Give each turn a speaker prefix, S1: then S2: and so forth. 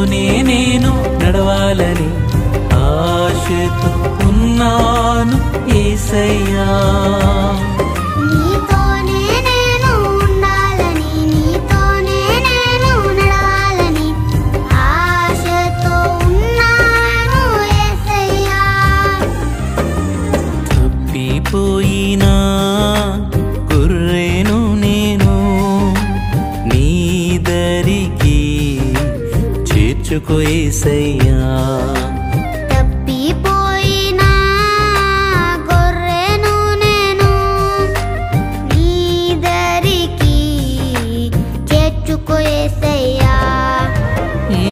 S1: నీతోనే నేను నడవాలని ఆశతో ఉన్నాను యేసయ్యా.
S2: నీతోనే నేను ఉండాలని, నీతోనే నేను నడవాలని ఆశతో ఉన్నాను యేసయ్యా.
S1: తప్పిపోయినా గొర్రెను నేను నీ దరికి చేర్చుకో యేసయ్యా.